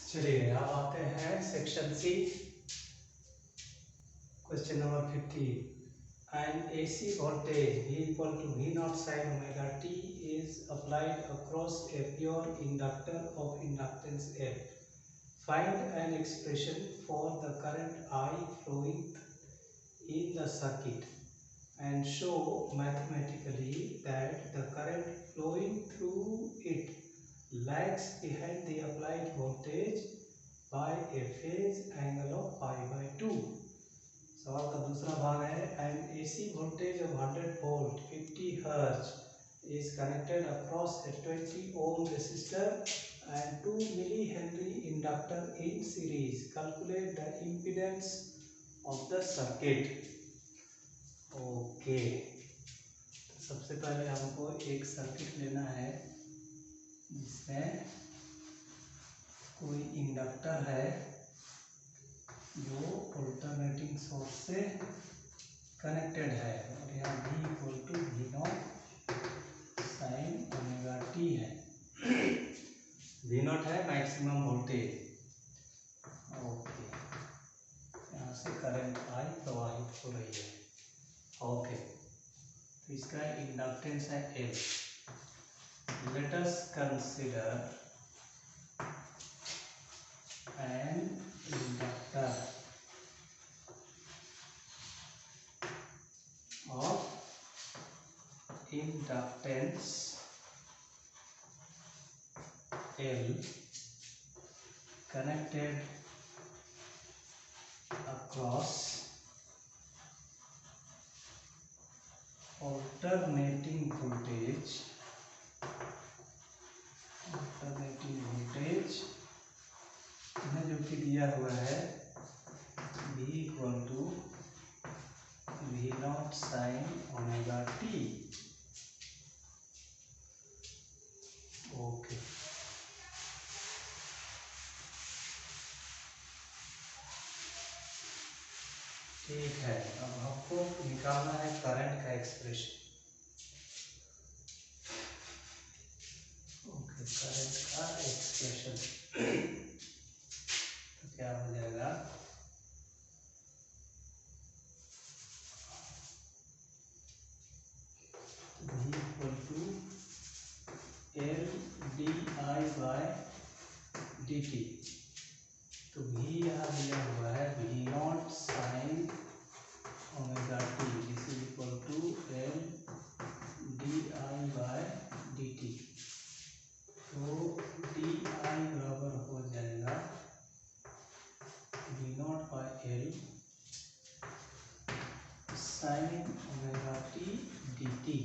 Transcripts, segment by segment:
चलिए अब आते हैं section C, question number 50। An AC voltage V equal to V naught sin omega t is applied across a pure inductor of inductance L. Find an expression for the current I flowing in the circuit and show mathematically that the current flowing through it lags behind the applied voltage by a phase angle of pi by 2. सवाल का दूसरा भाग है an AC voltage of 100 volt 50 hertz is connected across a 20 ohm resistor and 2 millihenry inductor in series. Calculate the impedance of the circuit. Okay, तो सबसे पहले हमको एक सर्किट लेना है जिसमें कोई इंडक्टर है जो अल्टरनेटिंग सोर्स से कनेक्टेड है और यहाँ V equal to V not sine omega t है। V नॉट है मैक्सिमम वोल्टेज। ओके, यहाँ से करंट I प्रवाहित हो रही है। ओके, तो इसका इंडक्टेंस है L। Let us consider an inductor of inductance L connected across alternating voltage में जो कि दिया हुआ है V equal to V not sine omega t. Okay, ठीक है। अब हमको निकालना है करंट का एक्सप्रेशन। ओके, करंट का एक्सप्रेशन तो क्या हो जाएगा, V equal to L d i by d t. तो V यहाँ दिया हुआ है V not sine omega t this is equal to L d i by d t. तो डी आई बराबर हो जाएगा V not by L sine omega t d t.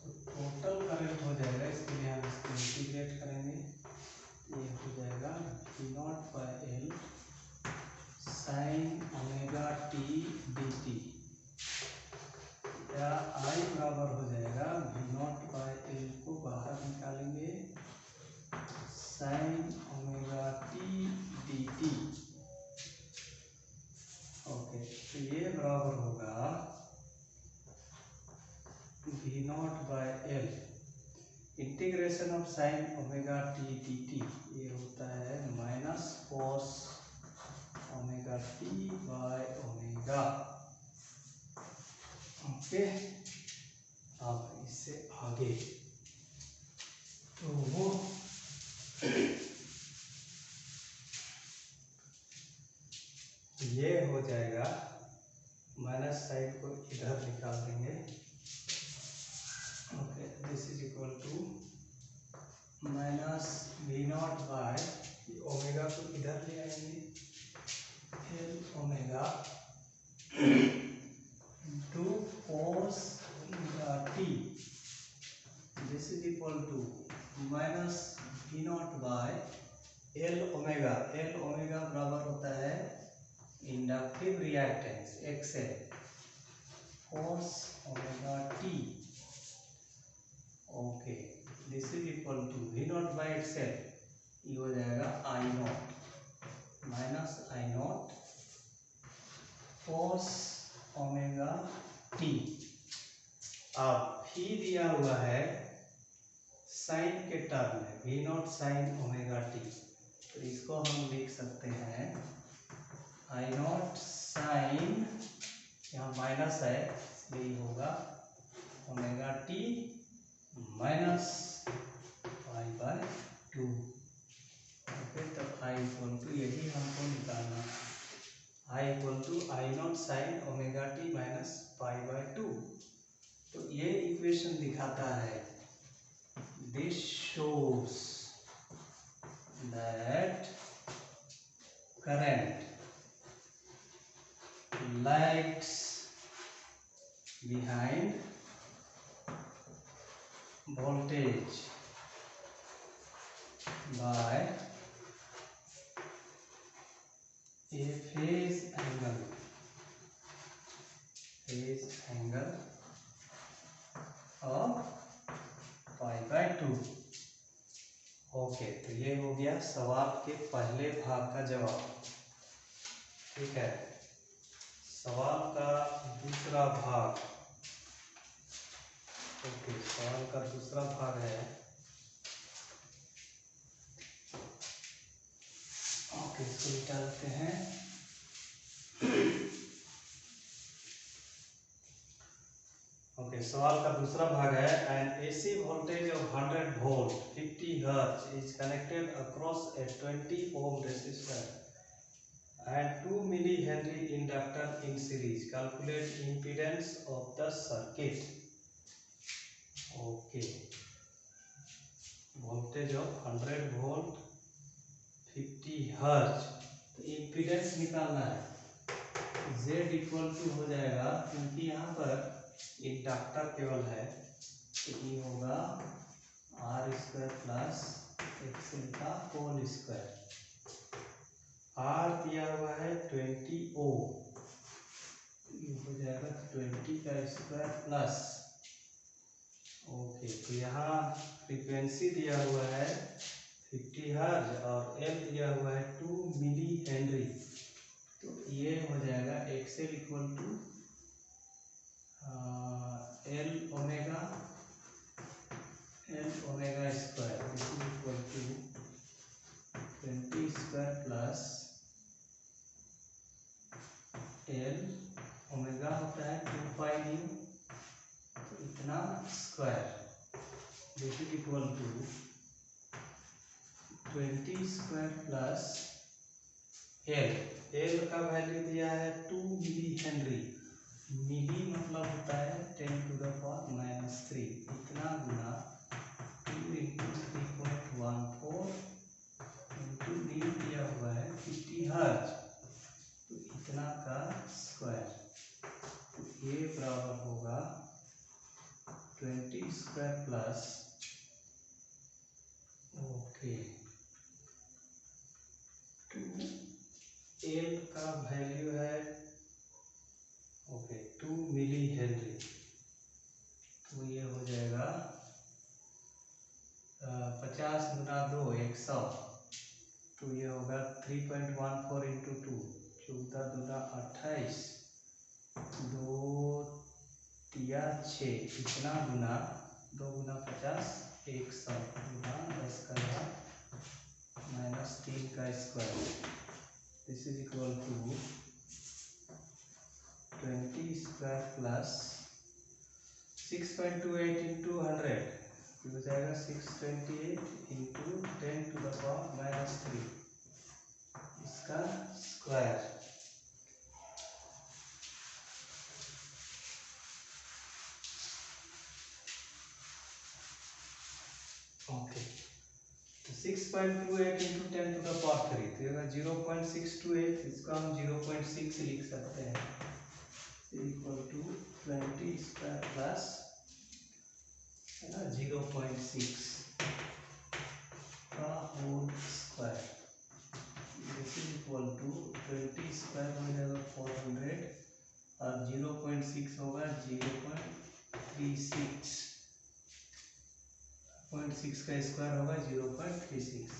तो टोटल करंट हो जाएगा, इसके लिए हम इसको इंटीग्रेट करेंगे। ये हो जाएगा V not by L sine omega t d t, या I बराबर हो जाएगा V नॉट बाय L को बाहर निकालेंगे sine omega t d t. Okay, तो ये बराबर होगा V not by L integration of sine omega t d t, ये होता है minus cos omega t by omega. Okay, अब इससे आगे तो वो ये हो जाएगा, माइनस साइन को इधर निकाल देंगे। Okay, this is equal to minus V not by omega को इधर ले आएंगे L omega two cos t this is equal to minus V not by L omega. L omega बराबर होता है inductive reactance XL cos omega t। Okay, this is equal to V not by XL, ये हो जाएगा I not minus I not cos omega t। अब भी दिया हुआ है साइन के टर्म में V not sine omega T, तो इसको हम लिख सकते हैं आई नॉट साइन, यहाँ माइनस है इसलिए होगा omega T minus pi by 2। Okay, तो आई इक्वल टू, यही हमको निकालना है, I equal to I nought sine omega T minus pi by 2। तो ये इक्वेशन दिखाता है, this shows that current lags behind voltage by a phase angle of pi by 2। Okay, तो ये हो गया सवाल के पहले भाग का जवाब। ठीक है, सवाल का दूसरा भाग। ओके, सवाल का दूसरा भाग है, ओके इसको निकालते हैं। ओके, सवाल का दूसरा भाग है, an AC voltage of 100 volt 50 hertz is connected across a 20 ohm resistor and 2 millihenry inductor in series. Calculate impedance of the circuit. Okay, voltage of 100 volt 50 hertz, तो impedance निकालना है। Z इक्वल टू हो जाएगा, क्योंकि यहाँ पर inductor केवल है, तो ये होगा आर स्क्वायर प्लस एक्सएल का होल स्क्वायर। आर दिया हुआ है 20 ओम, ये हो जाएगा 20 का स्क्वायर प्लस, ओके तो यहाँ फ्रीक्वेंसी दिया हुआ है 50 हर्ट्ज और एल दिया हुआ है 2 मिली हेनरी, तो ये हो जाएगा XL equal to L omega square, this is equal to 20 square plus L omega होता है 2 पाई न्यू, तो इतना square, this is equal to 20 square plus L का वैल्यू दिया है 2 मिली हेनरी, मिली मतलब होता है 10 टू द पावर माइनस 3, इतना गुना 2 इंटू 3.14 इंटू डी दिया हुआ है 50 हर्ट्ज, तो इतना का स्क्वायर, तो ये बराबर होगा 20 स्क्वायर प्लस, ओके 2 एल का वैल्यू है ओके 2 मिली हेनरी, तो ये हो जाएगा 50 गुना 2 100, तो ये होगा 3.14 इंटू 2, 14 दूना 28, 2 तिया 6, इतना गुना 2 गुना 50 100 गुना 10 का माइनस 3 का square, this is equal to 20 square plus 6.28 into 100, हो जाएगा 628 into 10 to the power minus 3, इसका स्क्वायर। ओके, तो 6.28 इंटू 10 टू द पावर 3, तो ये 0.628, इसको हम 0.6 लिख सकते हैं, इक्वल टू 20 स्क्वायर प्लस है ना 0.6 का whole square, this is equal to 20 square हो जाएगा 400 और 0.6 होगा 0.36, 0.6 का स्क्वायर होगा 0.36,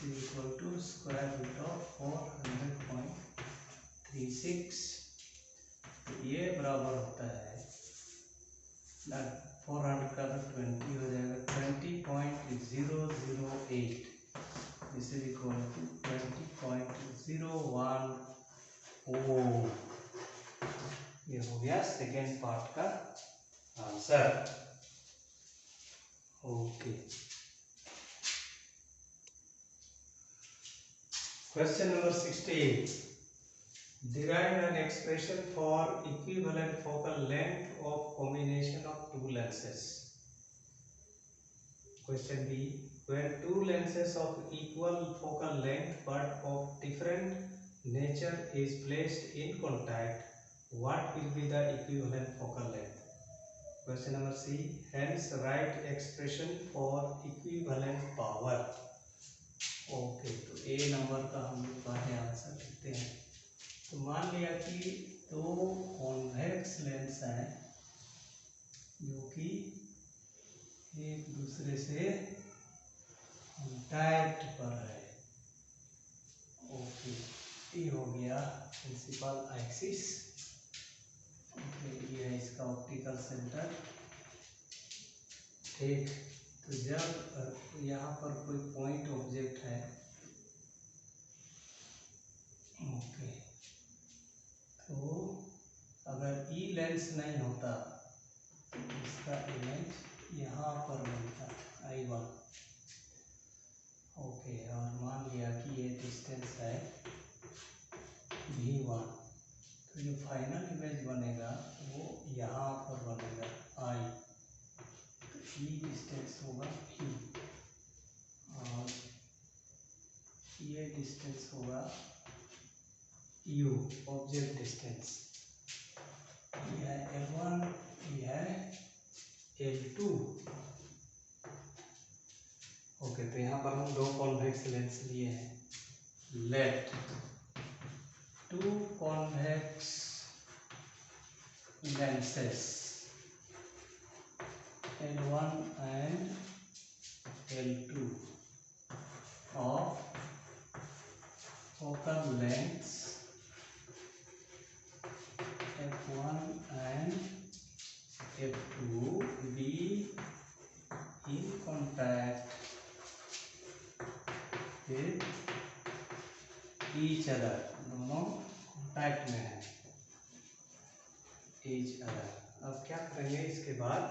equal to square root of 400.36, ये बराबर होता है ना 400 का तो 20 हो जाएगा 20.008, दिस इज इक्वल टू 20.01 ओम। ये हो गया सेकेंड पार्ट का answer. Okay, question number 68, derive an expression for equivalent focal length of combination of two lenses. Question B, when two lenses of equal focal length but of different nature is placed in contact, what will be the equivalent focal length? Question number C, hence write expression for equivalent power. Okay, तो ए number का हम लोग पहले answer लिखते हैं। तो मान लिया कि दो कॉन्वेक्स लेंस हैं जो कि एक दूसरे से कॉन्टैक्ट पर है। ओके, ये हो गया प्रिंसिपल एक्सिस। ओके, ये है इसका ऑप्टिकल सेंटर। ठीक, तो जब यहाँ पर कोई पॉइंट ऑब्जेक्ट है, ओके, तो अगर ई लेंस नहीं होता तो इसका इमेज यहाँ पर बनता I1। ओके, और मान लिया कि ये डिस्टेंस है V1, तो जो फाइनल इमेज बनेगा वो यहाँ पर बनेगा I। ई डिस्टेंस होगा V और ये डिस्टेंस होगा U, ऑब्जेक्ट डिस्टेंस। ये है L1, ये है L2। ओके, तो यहाँ पर हम दो कॉन्वेक्स लेंस लिए हैं। Let two convex lenses L1 and L2 of focal lengths F1 and F2 be in contact with each other। दोनों कॉन्टैक्ट में है each other। अब क्या करेंगे, इसके बाद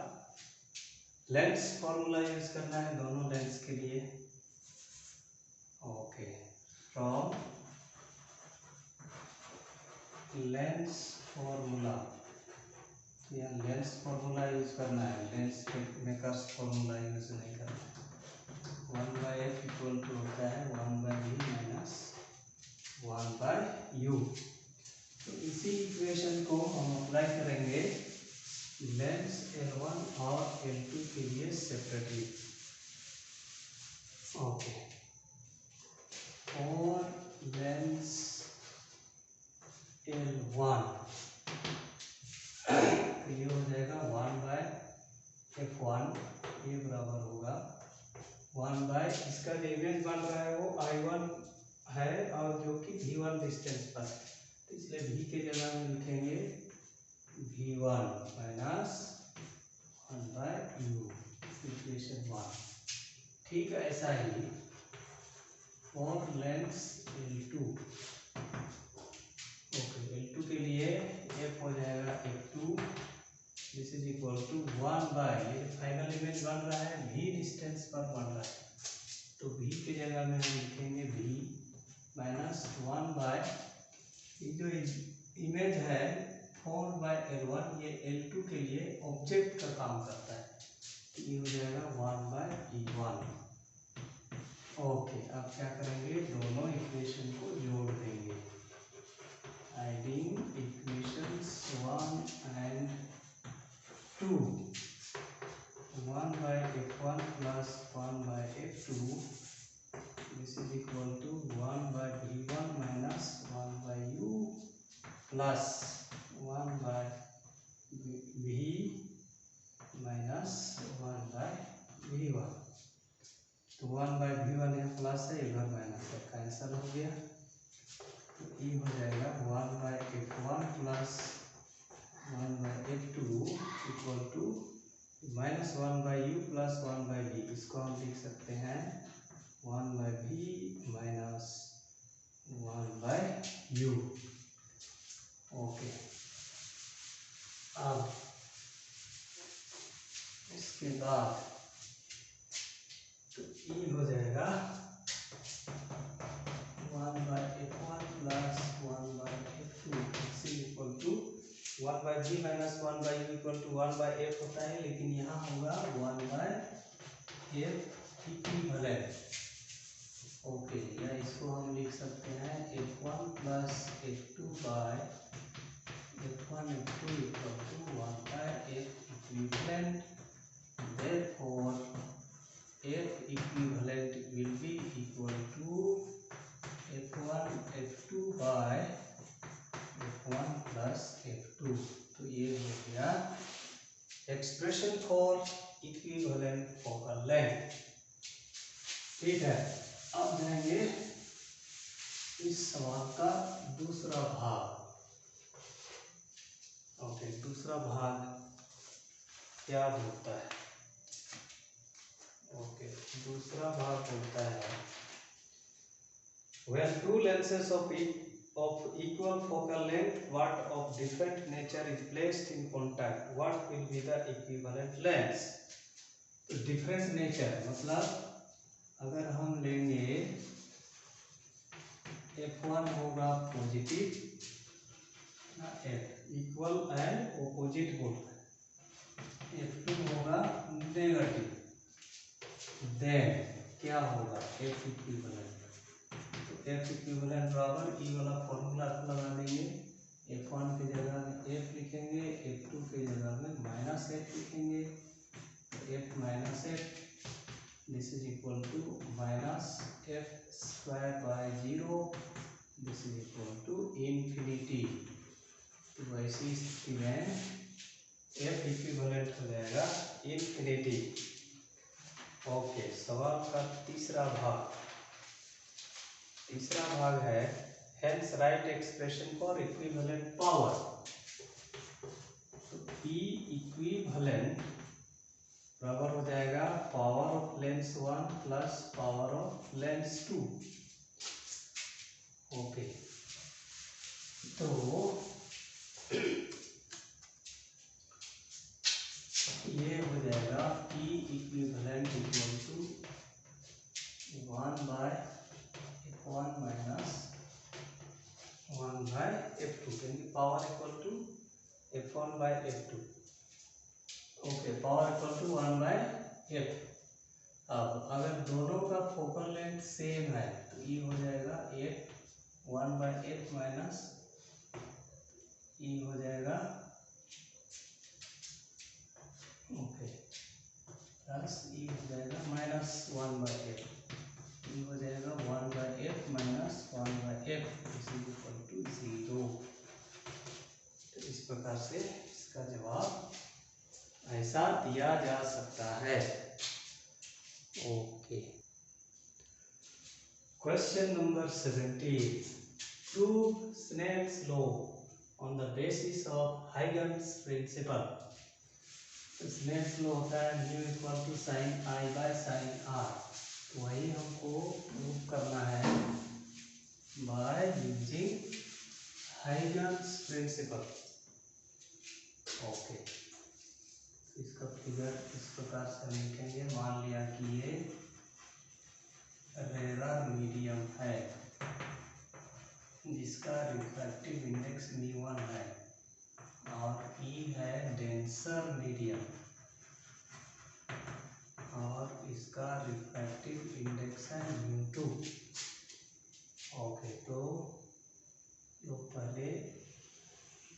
लेंस फॉर्मूला यूज करना है दोनों लेंस के लिए। ओके, फ्रॉम लेंस फॉर्मूला, यहाँ लेंस फॉर्मूला यूज करना है, लेंस मेकर्स फॉर्मूला यूज नहीं करना है। 1/f इक्वल टू होता है 1/v माइनस 1/u। तो इसी इक्वेशन को हम अप्लाई करेंगे लेंस L1 और L2 के लिए सेपरेटली। ओके, और लेंस L1 तो ये हो जाएगा 1/f1, ये बराबर होगा 1/ इसका जो इमेज बन रहा है वो I1 है और जो कि V1 डिस्टेंस पर है, तो इसलिए V के जगह में लिखेंगे V1 माइनस 1/u, इक्वेशन 1। ठीक है, ऐसा ही और लेंस L2। ओके, L2 के लिए F हो जाएगा F2, this is equal to 1/, ये फाइनल इमेज बन रहा है V डिस्टेंस पर बन रहा है, तो V के जगह में हम लिखेंगे V माइनस 1/, ये जो इमेज है 4/L1, ये L2 के लिए ऑब्जेक्ट का काम करता है, तो ये हो जाएगा 1/V1। ओके, अब क्या करेंगे, दोनों इक्वेशन को जोड़ देंगे। Adding equations 1 and 2, 1/f1 plus 1/f2, this is equal to 1/v1 minus 1/u plus 1/v minus 1/v1। तो 1/v1 यहाँ प्लस है, इधर माइनस है, कैंसिल हो गया, तो ये हो जाएगा 1/f1 plus 1/f2 equal to minus 1/u plus 1/v। इसको हम लिख सकते हैं 1/v माइनस 1/u। ओके, अब इसके बाद तो ई हो जाएगा 1/f1 plus 1/f2 equal to 1/g minus 1/u equal to 1/f होता है, लेकिन यहाँ होगा 1/f इक्विवेलेंट। ओके, या इसको हम लिख सकते हैं f1 plus f2 by f1 f2 equal to 1/f equivalent. Therefore, F equivalent will be equal to F1 F2 by F1 plus F2। तो ये हो गया expression for equivalent focal length. ठीक है, अब जाएंगे इस सवाल का दूसरा भाग। ओके, दूसरा भाग क्या बोलता है? ओके, दूसरा भाग बोलता है when two lenses of equal focal length but of different nature is placed in contact, what will be the equivalent lengths? तो different nature मतलब अगर हम लेंगे f1 होगा positive, f equal and opposite बोलता है, f2 होगा नेगेटिव, देन क्या होगा F इक्विवेलेंट। तो F इक्विवेलेंट बराबर ई वाला फॉर्मूला लगा देंगे, F1 की जगह में F लिखेंगे, F2 की जगह में माइनस F लिखेंगे, तो F minus F this is equal to minus F square by 0, this is equal to infinity. तो वैसी स्थिति में F इक्विवेलेंट हो जाएगा इन्फिनिटी। ओके, सवाल का तीसरा भाग है hence write expression for equivalent power. तो P इक्विवेलेंट बराबर हो जाएगा power of lens 1 plus power of lens 2। Okay, तो ये हो जाएगा P equivalent equal to 1/f1 minus 1/f2, यानी power equal to f1/f2। Okay, power equal to 1/f। अब अगर दोनों का फोकल लेंथ सेम है तो ये हो जाएगा f 1/f माइनस ये हो जाएगा ओके प्लस ई हो जाएगा माइनस 1/f, ई हो जाएगा 1/f minus 1/f equal to 0। तो इस प्रकार से इसका जवाब ऐसा दिया जा सकता है। Okay, question number 17, prove Snell's law on the basis of Huygens principle. Snell's law होता है mu equal to sine I by sine r. तो वही हमको प्रूव करना है by using Huygens principle. Okay, इसका फिगर इस प्रकार से हम लिखेंगे। मान लिया कि ये रेयर मीडियम है जिसका रिफ्रैक्टिव इंडेक्स μ1 है और E है डेंसर मीडियम और इसका रिफ्रैक्टिव इंडेक्स है μ2। ओके, तो पहले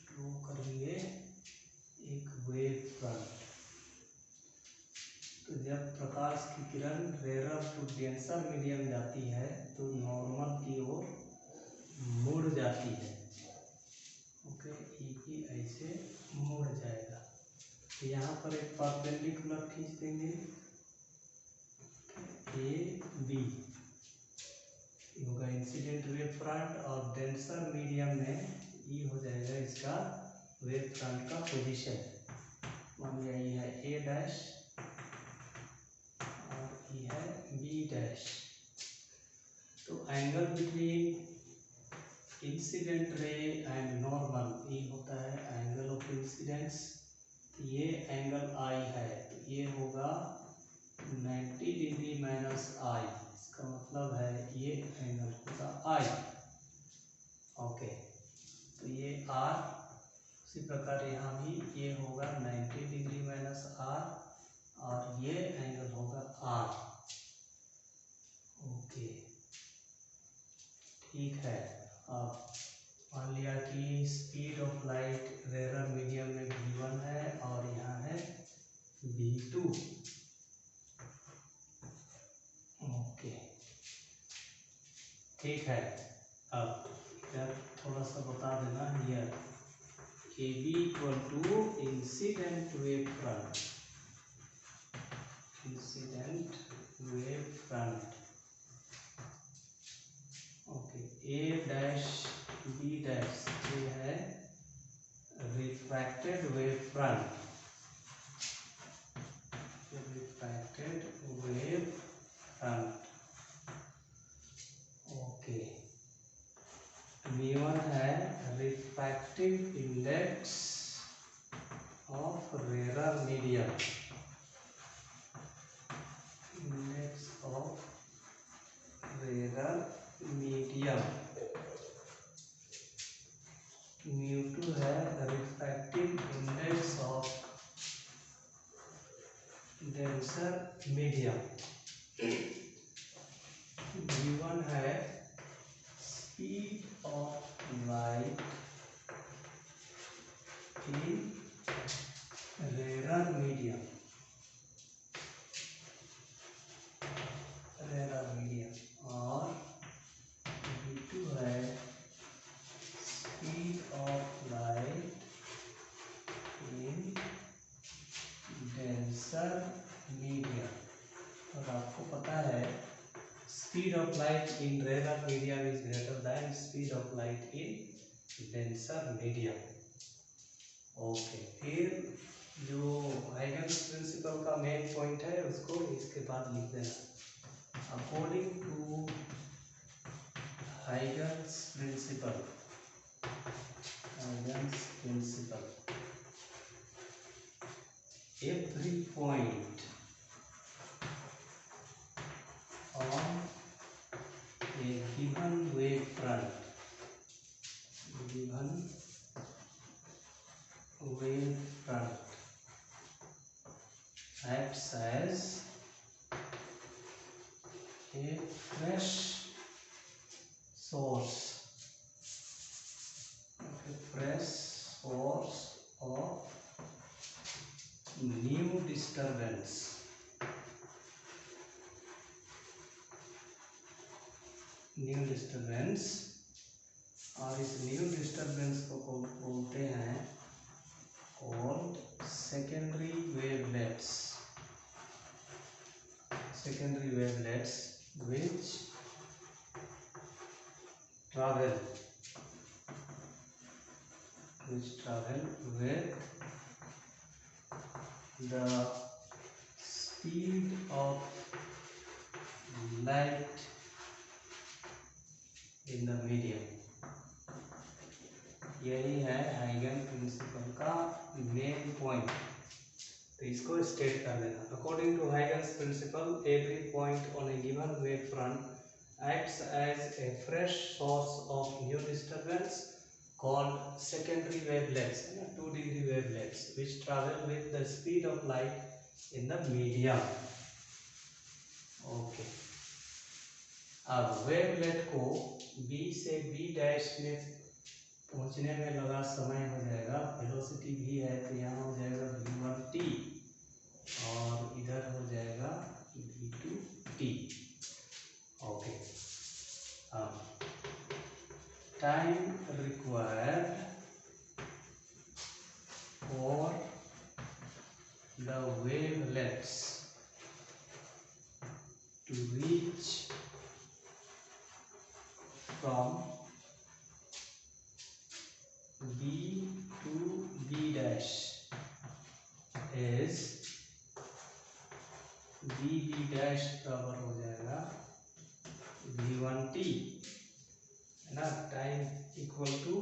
ड्रॉ करेंगे एक वेव फ्रंट। तो जब प्रकाश की किरण रेयर टू डेंसर मीडियम जाती है तो नॉर्मल की ओर मुड़ जाती है। ओके, ई ऐसे मुड़ जाएगा। तो यहाँ पर एक परपेंडिकुलर खींच देंगे ए बी, होगा इंसिडेंट वेव फ्रंट और डेंसर मीडियम में ई हो जाएगा इसका वेव फ्रंट का पोजीशन। मान लिया ये है ए डैश और ये है बी डैश। तो angle between incident ray and normal, ये होता है एंगल ऑफ इंसिडेंस। ये एंगल आई है तो ये होगा 90 डिग्री माइनस आई, इसका मतलब है ये एंगल होगा आई। ओके, तो ये आर, उसी प्रकार यहाँ भी ये होगा 90 डिग्री माइनस आर और ये एंगल होगा आर। ओके, ठीक है। अब मान लिया कि speed of light rare medium में v1 है और यहाँ है v2। ओके, ठीक है। अब इधर थोड़ा सा बता देना, here A B equal to incident wave front, incident wave front. Okay, A dash B dash ये है refracted wave front, refracted wave front. Okay, v1 है refractive index of rare medium, index of rare medium. mu2 है refractive index of denser medium. v1 है speed of light in rare medium, rare medium. और v2 है speed of light in denser medium. और आपको पता है speed of light in rare medium is greater than speed of light in denser medium. Okay, फिर जो Huygens principle का main point है उसको इसके बाद लिख देना। According to Huygens principle, Huygens principle, every point on a given wave front, given wave front acts as a fresh source, a fresh source of new disturbance, new disturbance. और इस new disturbance को बोलते हैं called secondary wavelets, secondary wavelets which travel with the speed of light in the medium। यही है Huygen principle का main point, तो इसको स्टेट कर देना। According to Huygens principle, every point on a given wave front acts as a fresh source of new disturbance called secondary wavelets, 2 degree wavelets, which travel with the speed of light in the medium। Okay, अब wavelet को B से B dash में पहुंचने में लगा समय हो जाएगा, वेलोसिटी v है तो यहाँ हो जाएगा v1t और इधर हो जाएगा v2t। ओके, अब time required for the wavelets to reach from B to B dash is B dash बराबर हो जाएगा v1t है ना, time equal to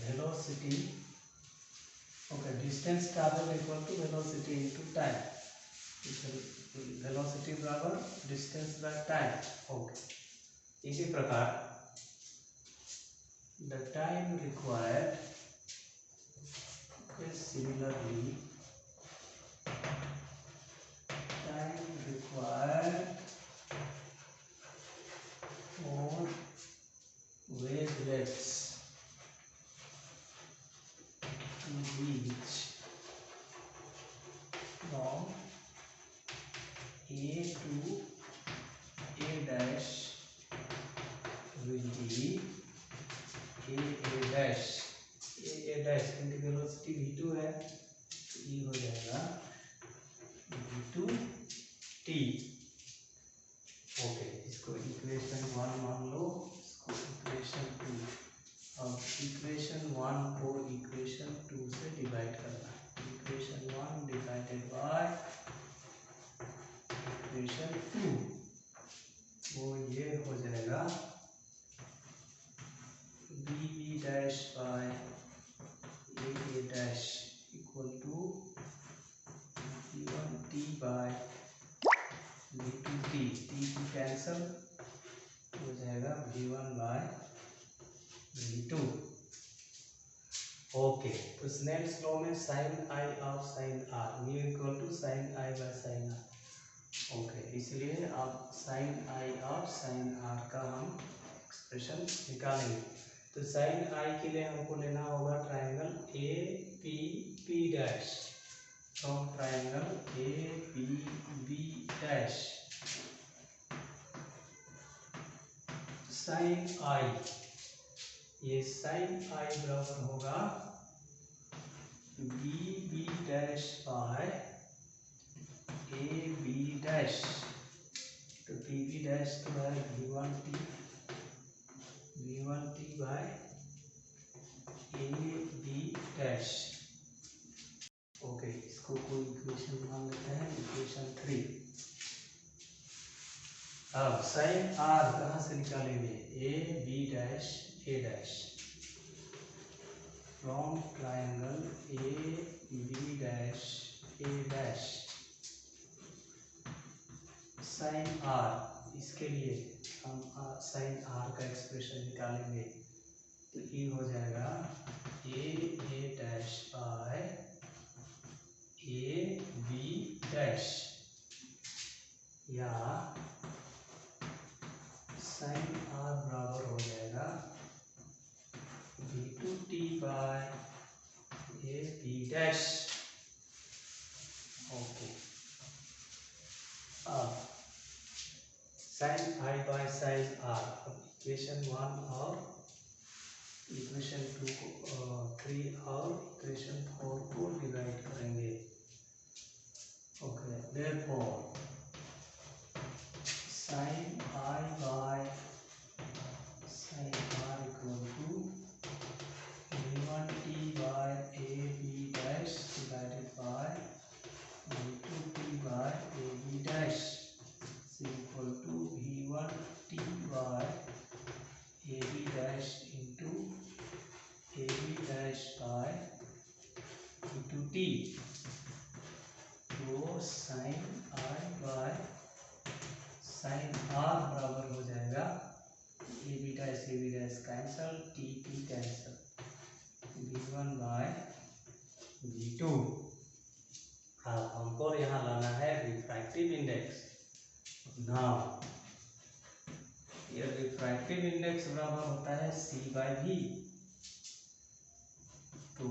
velocity, okay, distance travel equal to velocity into time, velocity बराबर distance by time. Okay, इसी प्रकार the time required, okay, similarly time required for wavelets to reach from A to A dash will be A dash, A dash क्योंकि velocity v2 है तो ये हो जाएगा v2t। Okay, इसको इक्वेशन 1 मान लो, इसको इक्वेशन 2। अब इक्वेशन 1 को इक्वेशन 2 से डिवाइड करना है। इक्वेशन 1 डिवाइडेड बाय इक्वेशन 2, वो ये हो जाएगा bb dash by a dash equal to v1t by v2t, t की कैंसल हो जाएगा v1 बाय v2। ओके, तो स्नेल्स लॉ में sine i of sine r mu equal to sine I by sine r. Okay, इसलिए अब sine i of sine r का हम expression निकालेंगे। तो साइन आई के लिए हमको लेना होगा triangle A P P dash, from triangle A P B dash sine I, ये साइन आई बराबर होगा B B dash by A B dash. तो बी बी डैश तो है v1t by A B dash. Okay, इसको कोई equation मान लेते हैं, इक्वेशन 3। अब साइन आर कहाँ से निकालेंगे, A B dash A dash, from triangle A B dash A dash sine r, इसके लिए हम साइन आर का एक्सप्रेशन निकालेंगे। तो ये हो जाएगा A dash by A B dash, या साइन आर बराबर हो जाएगा v2t by A B dash. Okay, अब sine I by sine R, अब इक्वेशन 1 और इक्वेशन 2 को 3 और इक्वेशन 4 को डिवाइड करेंगे। Okay, therefore sine I by sine are equal to v1t by A B dash divided by v2t by A B dash equal to v1t by A B dash into A B dash by v2t। तो sine I by sine are बराबर हो जाएगा A B dash cancel, t cancel, v1 by v2। हाँ, हमको यहाँ लाना है refractive index. Now ये रिफ्रैक्टिव इंडेक्स बराबर होता है c बाय v, तो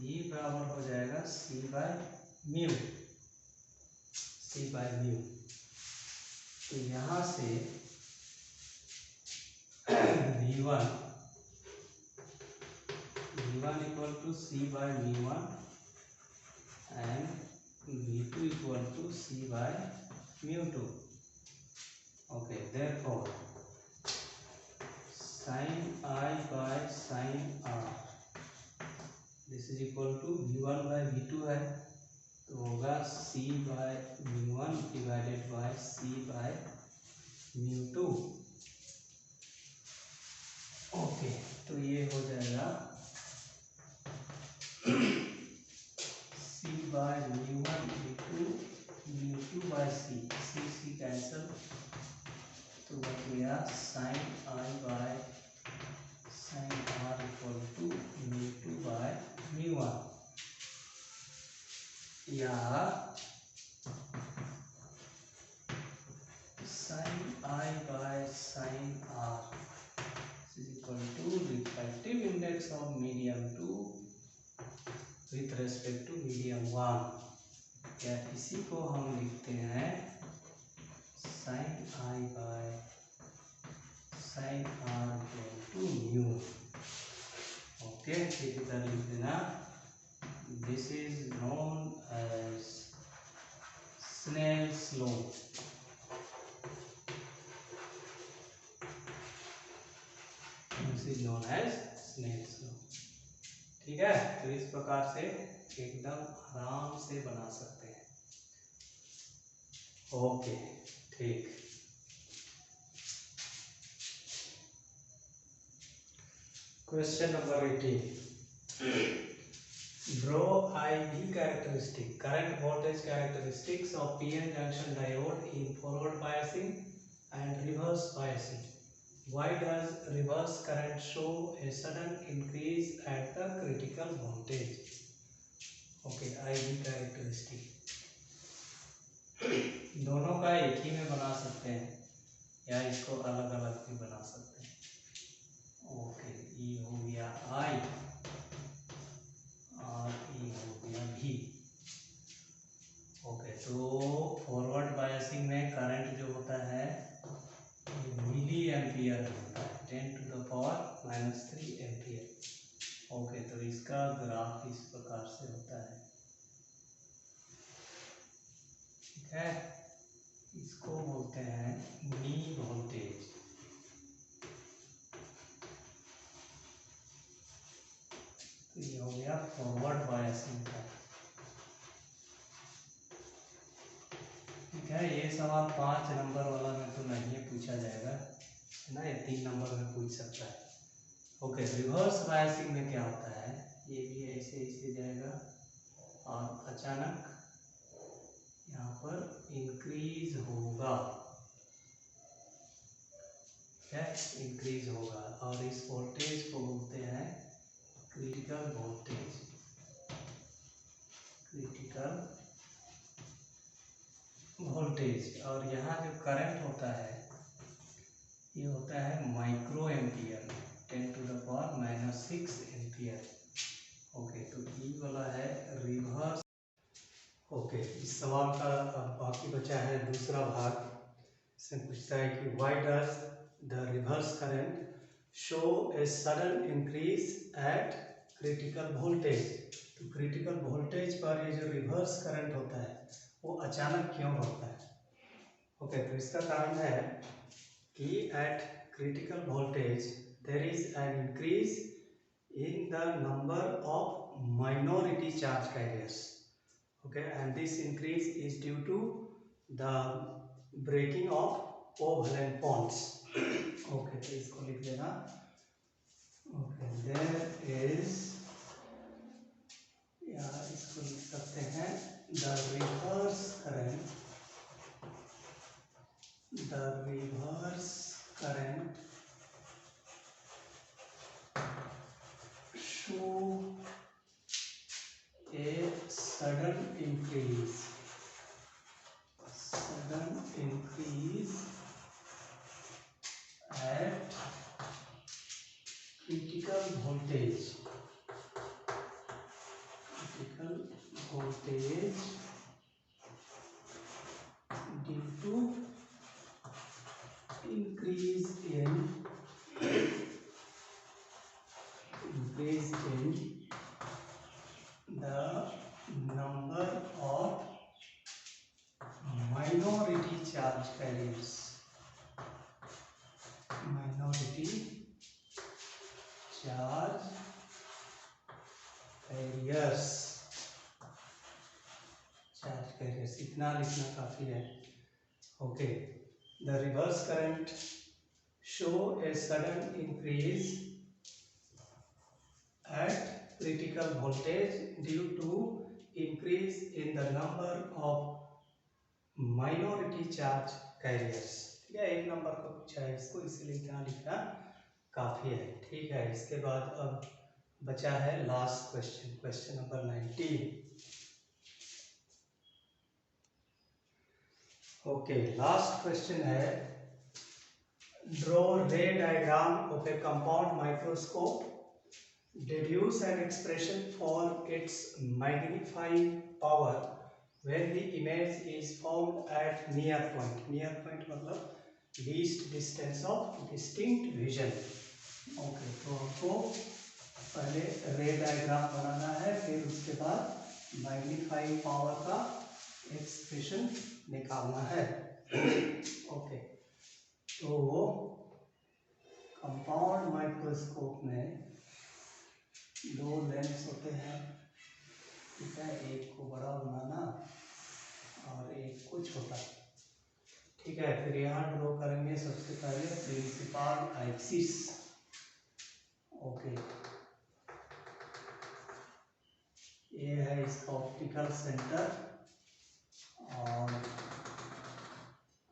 v बराबर हो जाएगा c बाय म्यू, तो यहाँ से v1 equal to c bye v1 and v2 equal to c by μ2। Okay, therefore sine I by sine R this is equal to v1 by v2 है, तो होगा c bye v1 divided by c by μ2। Okay, तो ये हो जाएगा c by μ1 into μ2 by c, c cancel, तो बच गया sine I by sine are equal to μ2 by μ1, या sign I by sine r is equal to refractive index of medium 2 with respect to medium 1, या इसी को हम लिखते हैं sine I by sine are equal to mu. Okay, इधर लिख देना, this is known as Snell's law. This is known as Snell's law. ठीक है, तो इस प्रकार से एकदम आराम से बना सकते हैं। ओके, ठीक। Question number 18, draw IV characteristic, current voltage characteristics of PN junction diode in forward biasing and reverse biasing. Why does reverse current show a sudden increase at the critical voltage? Okay, IV characteristic दोनों का एक ही में बना सकते हैं या इसको अलग अलग भी बना सकते हैं। ओके, ई हो गया I और ई हो गया V। ओके, तो फॉरवर्ड बायसिंग में करंट जो होता है मिली एम्पियर होता है, 10⁻³ एम्पियर। ओके, तो इसका ग्राफ इस प्रकार से होता है। ठीक है, इसको बोलते हैं नी वोल्टेज। तो ये हो गया फॉरवर्ड बायसिंग का। ठीक है, ये सवाल 5 नंबर वाला में तो नहीं पूछा जाएगा ना, ये 3 नंबर में पूछ सकता है। ओके, रिवर्स बायसिंग में क्या होता है, ये भी ऐसे ऐसे जाएगा और अचानक यहाँ पर इंक्रीज होगा, क्या इंक्रीज होगा, और इस वोल्टेज को बोलते हैं क्रिटिकल वोल्टेज। क्रिटिकल वोल्टेज, और यहाँ जो करंट होता है ये होता है माइक्रो एम्पियर में, 10⁻⁻6 एम्पियर। ओके, तो ई वाला है रिवर्स। ओके, इस सवाल का बाकी बचा है दूसरा भाग। इसमें पूछता है कि why does the reverse current show a sudden increase at critical voltage. तो क्रिटिकल वोल्टेज पर ये जो रिवर्स करंट होता है वो अचानक क्यों होता है। ओके, तो इसका कारण है कि at critical voltage there is an increase in the number of minority charge carriers. Okay, and this increase is due to the breaking of covalent bonds. Okay, तो इसको लिख देना। Okay, there is, या इसको लिख सकते हैं the reverse current show a sudden increase at critical voltage due to increase in the number of minority charge carriers। Charge carriers, इतना लिखना काफी है। Okay, The reverse current show a sudden increase at critical voltage due to increase in the number of minority charge carriers। ठीक है, एक number का पूछा है इसको, इसलिए इतना लिखना काफी है। ठीक है, इसके बाद अब बचा है last question, question number 19। Okay, last question है, draw ray diagram of a compound microscope, deduce an expression for its magnifying power when the image is formed at near point। near point मतलब least distance of distinct vision। Okay, तो हमको पहले रे diagram बनाना है, फिर उसके बाद magnifying power का एक्सप्रेशन निकालना है। ओके, तो कंपाउंड माइक्रोस्कोप में दो लेंस होते हैं। ठीक है, एक को बड़ा बनाना और एक को छोटा। ठीक है, फिर यहाँ ड्रॉ करेंगे सबसे पहले प्रिंसिपल एक्सिस। ओके, ये है इसका ऑप्टिकल सेंटर और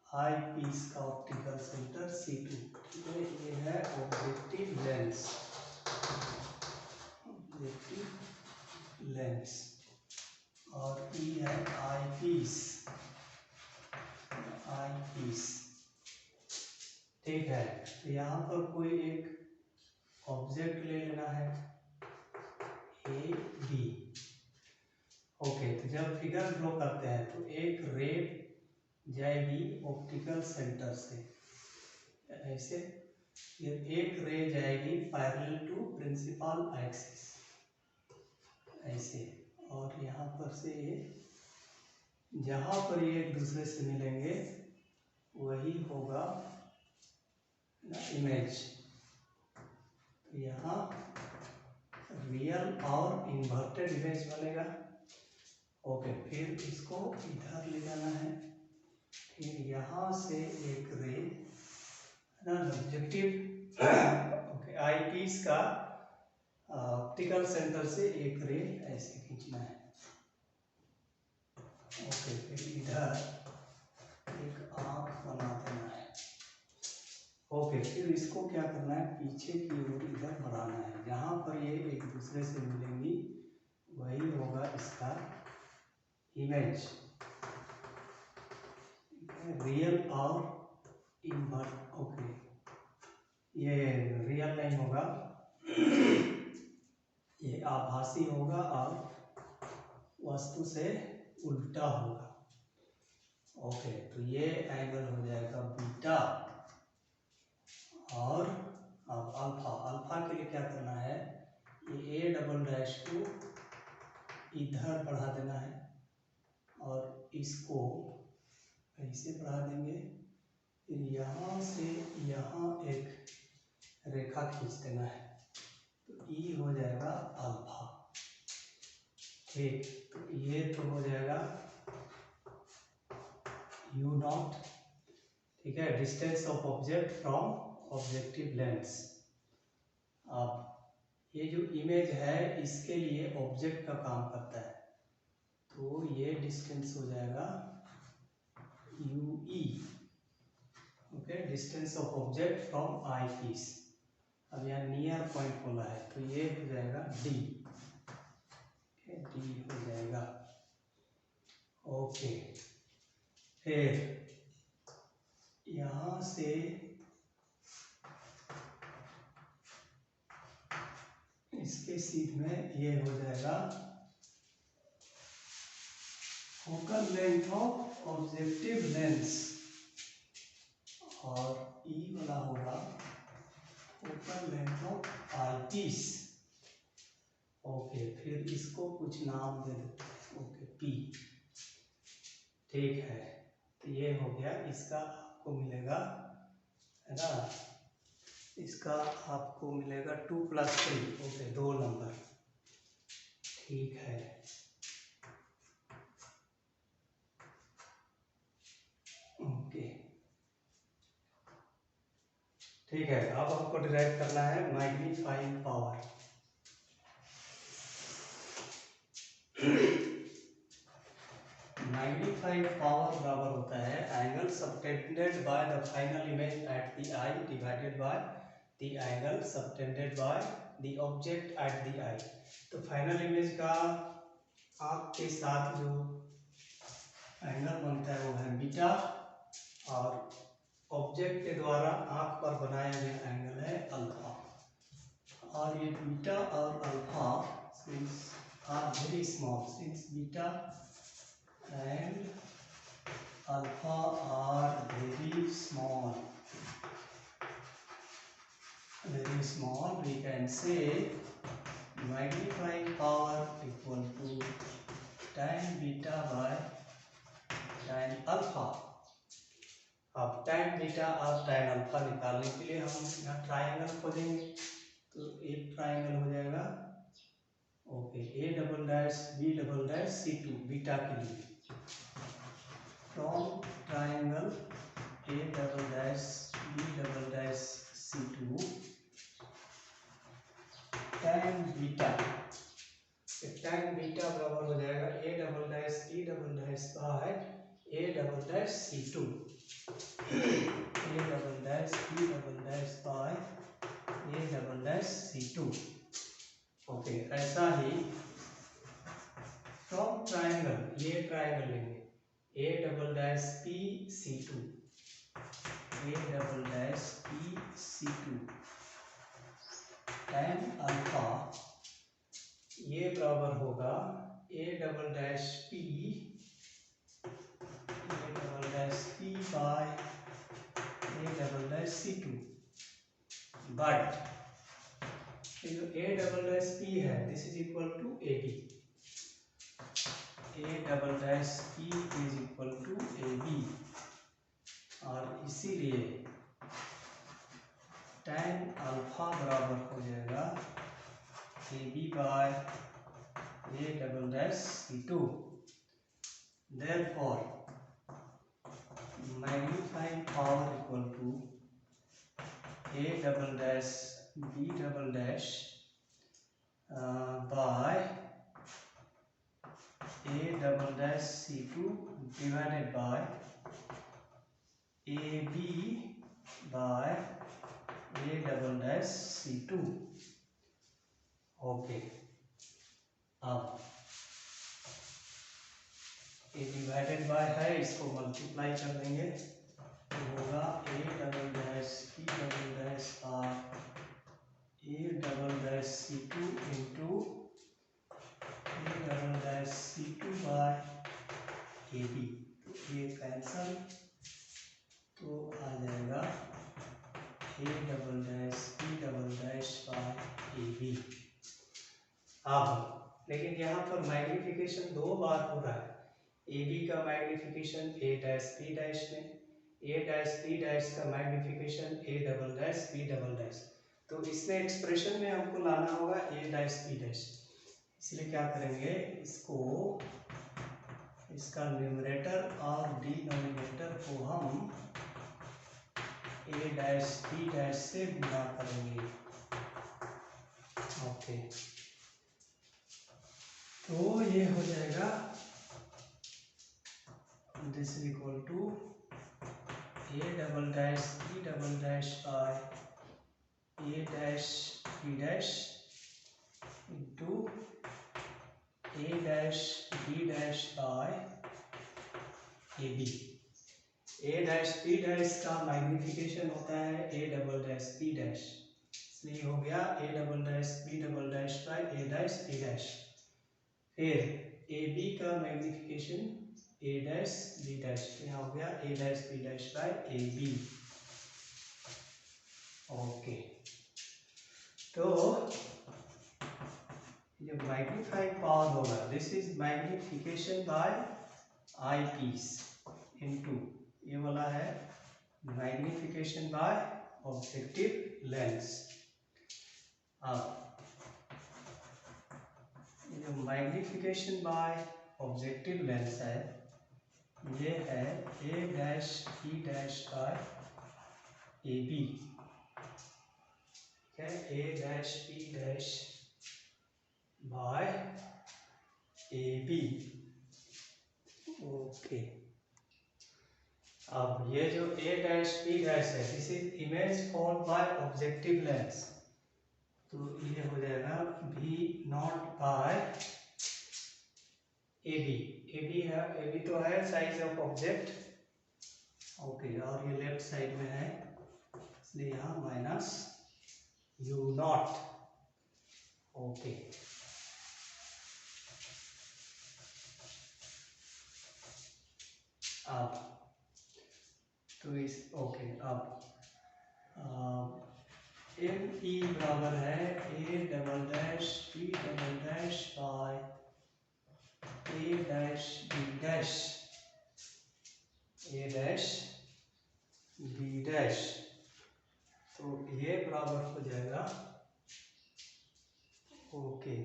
आई पीस का ऑप्टिकल सेंटर C2। ठीक है, ये है ऑब्जेक्टिव लेंस, ऑब्जेक्टिव लेंस, और ये है आई पीस, आई पीस। ठीक है, तो यहाँ पर कोई एक ऑब्जेक्ट ले लेना है ए बी। ओके, तो जब फिगर ड्रॉ करते हैं तो एक रे जाएगी ऑप्टिकल सेंटर से ऐसे, फिर एक रे जाएगी पैरेलल टू प्रिंसिपल एक्सिस ऐसे, और यहाँ पर से ये जहाँ पर ये एक दूसरे से मिलेंगे वही होगा ना इमेज। तो यहाँ रियल और इन्वर्टेड इमेज बनेगा। ओके, फिर इसको इधर ले जाना है, फिर यहाँ से एक रे ना ऑब्जेक्टिव ओके आई पीस का ऑप्टिकल सेंटर से एक रे ऐसे खींचना है। ओके, फिर इधर एक आँख बना देना है। ओके, फिर इसको क्या करना है, पीछे की ओर इधर बढ़ाना है, जहाँ पर ये एक दूसरे से मिलेंगी वही होगा इसका इमेज। रियल और इन्वर्ट। ओके, ये रियल नहीं होगा, ये आभासी होगा और वस्तु से उल्टा होगा। ओके, तो ये एंगल हो जाएगा बीटा, और अब अल्फा। अल्फा के लिए क्या करना है, ये ए डबल डैश को इधर बढ़ा देना है और इसको ऐसे बढ़ा देंगे, फिर यहाँ से यहाँ एक रेखा खींच देना है, तो ई हो जाएगा अल्फा। ठीक, तो ये तो हो जाएगा यू नॉट। ठीक है, distance of object from objective lens. अब ये जो इमेज है इसके लिए ऑब्जेक्ट का काम करता है, तो ये डिस्टेंस हो जाएगा u e. Okay, distance of object from eyepiece. अब यहाँ नियर पॉइंट बोला है, तो ये हो जाएगा डी। डी हो जाएगा। ओके, फिर यहाँ से इसके सीध में ये हो जाएगा focal length of objective lens, और ई वाला होगा focal length of eyepiece. Okay, फिर इसको कुछ नाम दे देते हैं। Okay, P. ठीक है, तो ये हो गया, इसका आपको मिलेगा है ना, इसका आपको मिलेगा 2 + 3। Okay, 2 number. ठीक है, ओके, ठीक है, अब हमको डिराइव करना है मैग्नीफाइंग पावर। मैग्नीफाइंग पावर बराबर होता है angle subtended by the final image at the eye divided by the angle subtended by the object at the eye. तो फाइनल इमेज का आँख के साथ जो एंगल बनता है वो है बीटा, और ऑब्जेक्ट के द्वारा आँख पर बनाया गया एंगल है अल्फा। और ये बीटा और alpha are very small, since beta and alpha are very small, we can say magnifying power equal to tan beta by tan alpha। अब tan बीटा और tan अल्फा निकालने के लिए हम यहाँ ट्राइंगल खोजेंगे। तो एक ट्राइंगल हो जाएगा okay, A double dash B double dash C2 beta के लिए। From triangle A double dash B double dash C2 tan beta बराबर हो जाएगा A double dash B double dash by A double dash C2, A double dash B double dash by A double dash C2। Okay, ऐसा ही from triangle, ये triangle लेंगे A double dash P C2, A double dash P C2 tan alpha, ये बराबर होगा A double dash P by A double dash C2। But ये जो A double dash P है this is equal to AB, A double dash P is equal to AB, और इसीलिए tan alpha बराबर हो जाएगा AB by A double dash C2। Therefore magnifying power equal to A double dash B double dash by A double dash C2 divided by AB by A double dash C2। Okay, अब A divided by है, इसको multiply कर देंगे तो होगा A double dash B double dash by A double dash C2 into A double dash C2 by AB। तो ये cancel, तो आ जाएगा A double dash B double dash by AB। अब लेकिन यहाँ पर मैग्निफिकेशन दो बार हो रहा है। AB का magnification A dash B dash में, A डैश B डैश का magnification A double dash B double dash. तो इसमें एक्सप्रेशन में हमको लाना होगा A डैश B डैश, इसलिए क्या करेंगे, इसको इसका न्यूमरेटर और डिनोमिनेटर को हम A डैश B डैश से गुणा करेंगे। ओके, तो ये हो जाएगा this is equal to A double dash B double dash by A dash B dash into A dash B dash by AB। A dash B dash का magnification होता है A double dash B dash, इसलिए हो गया A double dash B double dash by A dash B dash. फिर AB का magnification A dash B dash, यहाँ हो गया A dash B dash by AB। Okay, तो ये मैग्नीफाइंग पावर होगा, this is magnification by eyepiece into ये वाला है मैग्निफिकेशन बाय ऑब्जेक्टिव लेंस। अब ये जो मैग्निफिकेशन बाय ऑब्जेक्टिव लेंस है ये है A dash B dash by AB। है A dash B dash by A B. Okay, अब ये जो ए डैश बी डैश है this is image form by objective lens, तो ये हो जाएगा भी nought by A B. A B है, ए बी तो है साइज ऑफ ऑब्जेक्ट। ओके, और ये लेफ्ट साइड में है इसलिए यहाँ माइनस यू नॉट। ओके, अब तो इस ओके, अब एम ई बराबर है A double dash B double dash by A dash B dash, A dash B dash. तो ये बराबर हो जाएगा ओके,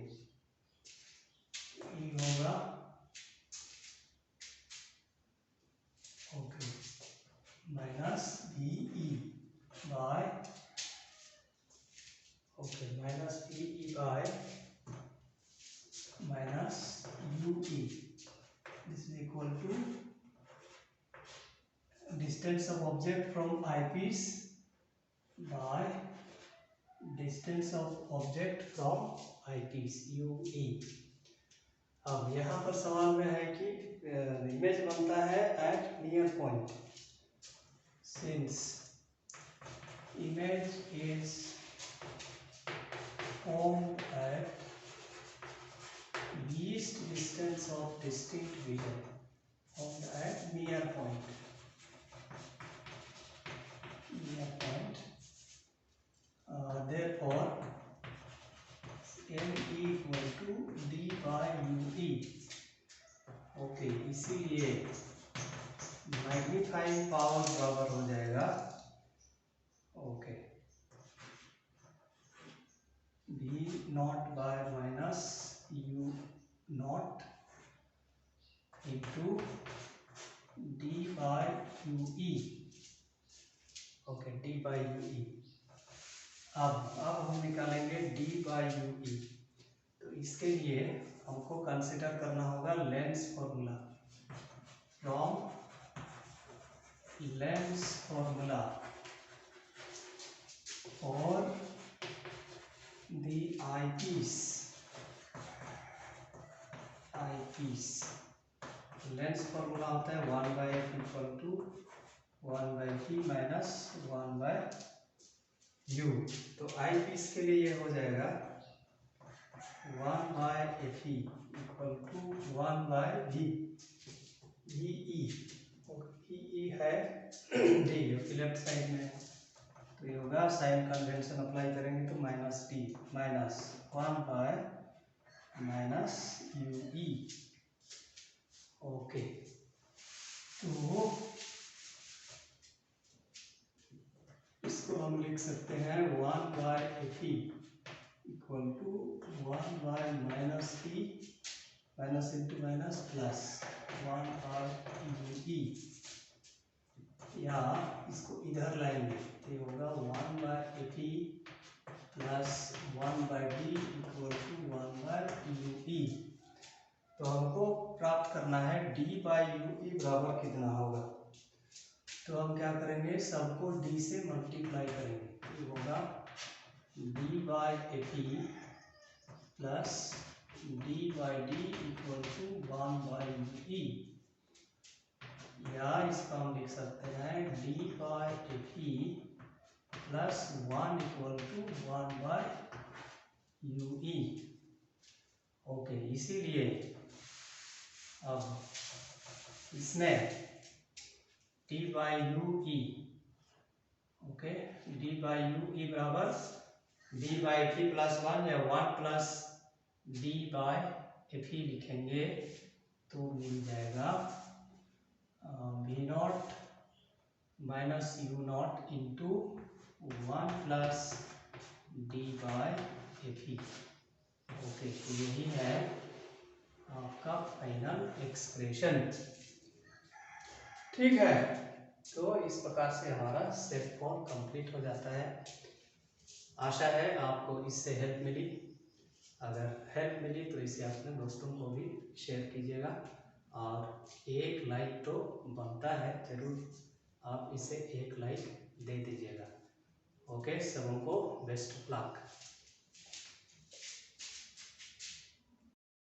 ई होगा okay minus B E by okay minus B E by minus U E, this is equal to distance of object from eyepiece by distance of object from eyepiece UE। अब यहाँ पर सवाल में है कि image बनता है at near point, since image is formed at least distance of distinct vision, formed at near point, therefore m equal to d by ue। Okay, इसीलिए मैग्नीफाइंग पावर बराबर हो जाएगा okay v not by minus u not into d by ue। Okay, d by ue। अब हम निकालेंगे d by ue, तो इसके लिए हमको कंसिडर करना होगा lens formula. From lens formula for the eyepiece, lens formula होता है 1/f equal to 1/t minus 1/u। तो आई पीस के लिए ये हो जाएगा 1/fe equal to 1/v, ve है d लेफ्ट साइड में, तो ये होगा साइन कन्वेंशन अप्लाई करेंगे तो माइनस टी माइनस 1/माइनस ue। ओके, तो इसको हम लिख सकते हैं 1/fe इक्वल टू 1/माइनस T minus into minus plus 1/ue, या इसको इधर लाएंगे तो ये होगा 1/fe plus 1/d equal to 1/ue। तो हमको प्राप्त करना है d बाई ue बराबर कितना होगा, तो हम क्या करेंगे सबको d से मल्टीप्लाई करेंगे, ये होगा d by fe plus d by d equal to 1/ue, या इसका हम लिख सकते हैं d by fe plus 1 equal to 1/ue। Okay, इसीलिए अब इसमें d by ue okay d by ue बराबर d बाई fe प्लस 1 या 1 प्लस d बाई fe लिखेंगे तो मिल जाएगा v not minus u not into 1 plus d by fe। Okay, तो यही है आपका फाइनल एक्सप्रेशन। ठीक है, तो इस प्रकार से हमारा सेट फॉर्म कंप्लीट हो जाता है। आशा है आपको इससे हेल्प मिली। अगर हेल्प मिली तो इसे अपने दोस्तों को भी शेयर कीजिएगा, और एक लाइक तो बनता है ज़रूर, आप इसे एक लाइक दे दीजिएगा। ओके, सबों को बेस्ट ऑफ लक।